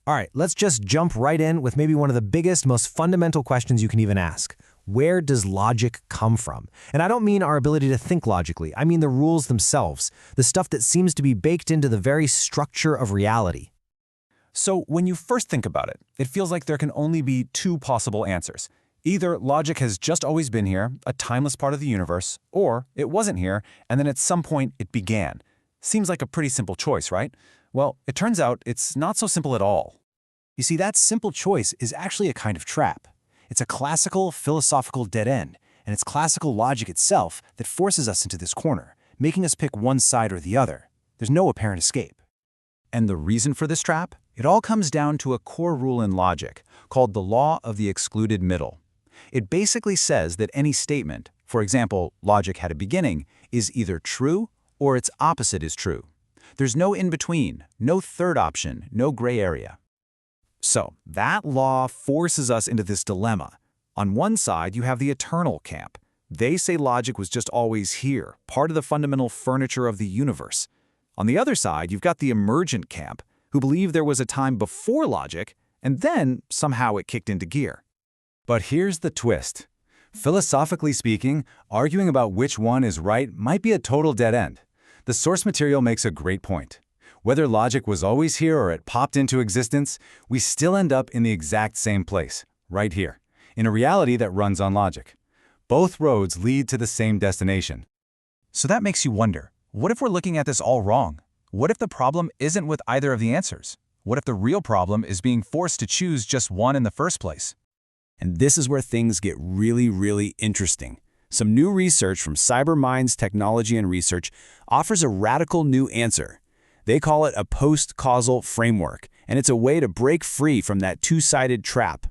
All right, let's just jump right in with maybe one of the biggest, most fundamental questions you can even ask. Where does logic come from? And I don't mean our ability to think logically. I mean the rules themselves, the stuff that seems to be baked into the very structure of reality. So when you first think about it, it feels like there can only be two possible answers. Either logic has just always been here, a timeless part of the universe, or it wasn't here, and then at some point it began. Seems like a pretty simple choice, right? Well, it turns out it's not so simple at all. You see, that simple choice is actually a kind of trap. It's a classical philosophical dead end, and it's classical logic itself that forces us into this corner, making us pick one side or the other. There's no apparent escape. And the reason for this trap? It all comes down to a core rule in logic called the law of the excluded middle. It basically says that any statement, for example, logic had a beginning, is either true or its opposite is true. There's no in-between, no third option, no gray area. So that law forces us into this dilemma. On one side, you have the eternal camp. They say logic was just always here, part of the fundamental furniture of the universe. On the other side, you've got the emergent camp, who believe there was a time before logic, and then somehow it kicked into gear. But here's the twist. Philosophically speaking, arguing about which one is right might be a total dead end. The source material makes a great point. Whether logic was always here or it popped into existence, we still end up in the exact same place, right here, in a reality that runs on logic. Both roads lead to the same destination. So that makes you wonder, what if we're looking at this all wrong? What if the problem isn't with either of the answers? What if the real problem is being forced to choose just one in the first place? And this is where things get really, really interesting. Some new research from CyberMinds Technology and Research offers a radical new answer. They call it a post-causal framework, and it's a way to break free from that two-sided trap.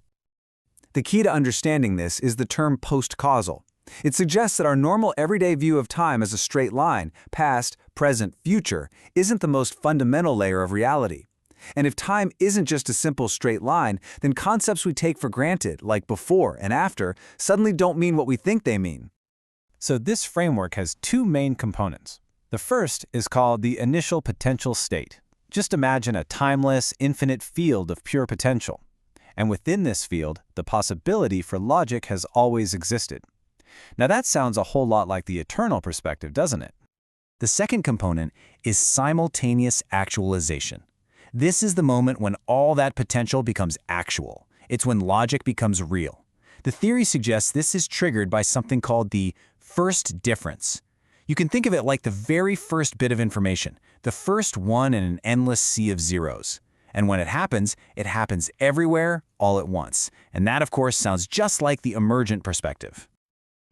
The key to understanding this is the term post-causal. It suggests that our normal everyday view of time as a straight line, past, present, future, isn't the most fundamental layer of reality. And if time isn't just a simple straight line, then concepts we take for granted, like before and after, suddenly don't mean what we think they mean. So this framework has two main components. The first is called the initial potential state. Just imagine a timeless, infinite field of pure potential. And within this field, the possibility for logic has always existed. Now that sounds a whole lot like the eternal perspective, doesn't it? The second component is simultaneous actualization. This is the moment when all that potential becomes actual. It's when logic becomes real. The theory suggests this is triggered by something called the first difference. You can think of it like the very first bit of information, the first one in an endless sea of zeros. And when it happens everywhere, all at once. And that, of course, sounds just like the emergent perspective.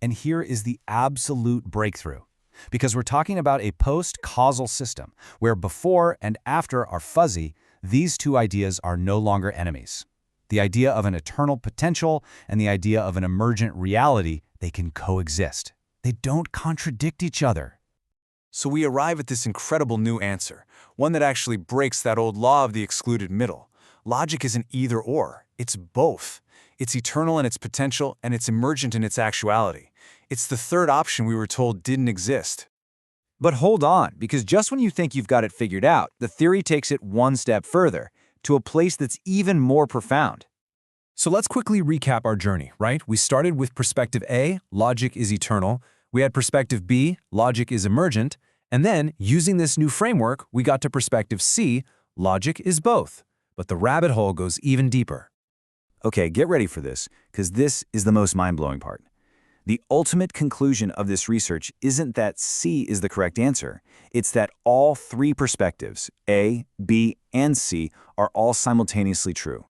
And here is the absolute breakthrough. Because we're talking about a post-causal system, where before and after are fuzzy, these two ideas are no longer enemies. The idea of an eternal potential and the idea of an emergent reality, they can coexist. They don't contradict each other. So we arrive at this incredible new answer, one that actually breaks that old law of the excluded middle. Logic isn't either or, it's both. It's eternal in its potential and it's emergent in its actuality. It's the third option we were told didn't exist. But hold on, because just when you think you've got it figured out, the theory takes it one step further, to a place that's even more profound. So let's quickly recap our journey, right? We started with perspective A, logic is eternal. We had perspective B, logic is emergent. And then, using this new framework, we got to perspective C, logic is both. But the rabbit hole goes even deeper. Okay, get ready for this, because this is the most mind-blowing part. The ultimate conclusion of this research isn't that C is the correct answer. It's that all three perspectives, A, B, and C, are all simultaneously true.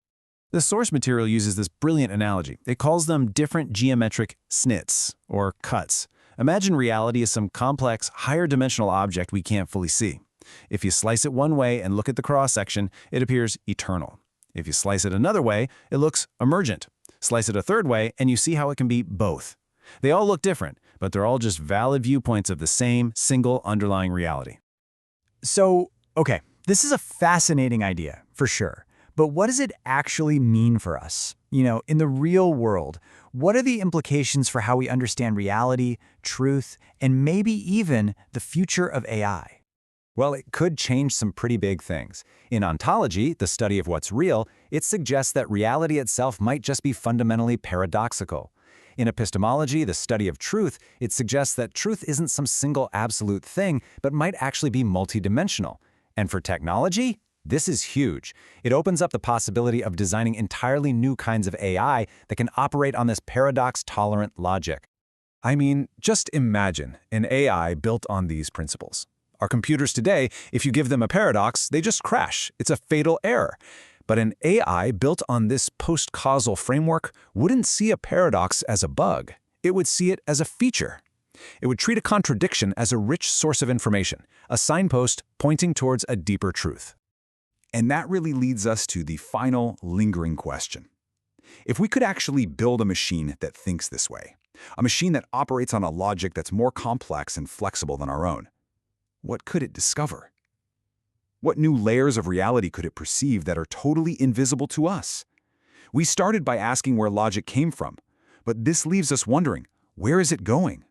The source material uses this brilliant analogy. It calls them different geometric snits, or cuts. Imagine reality as some complex, higher-dimensional object we can't fully see. If you slice it one way and look at the cross-section, it appears eternal. If you slice it another way, it looks emergent. Slice it a third way, and you see how it can be both. They all look different, but they're all just valid viewpoints of the same single underlying reality. So, okay, this is a fascinating idea, for sure. But what does it actually mean for us? In the real world, what are the implications for how we understand reality, truth, and maybe even the future of AI? Well, it could change some pretty big things. In ontology, the study of what's real, it suggests that reality itself might just be fundamentally paradoxical. In epistemology, the study of truth, it suggests that truth isn't some single absolute thing, but might actually be multidimensional. And for technology, this is huge. It opens up the possibility of designing entirely new kinds of AI that can operate on this paradox-tolerant logic. I mean, just imagine an AI built on these principles. Our computers today, if you give them a paradox, they just crash. It's a fatal error. But an AI built on this post-causal framework wouldn't see a paradox as a bug. It would see it as a feature. It would treat a contradiction as a rich source of information, a signpost pointing towards a deeper truth. And that really leads us to the final, lingering question. If we could actually build a machine that thinks this way, a machine that operates on a logic that's more complex and flexible than our own, what could it discover? What new layers of reality could it perceive that are totally invisible to us? We started by asking where logic came from, but this leaves us wondering, where is it going?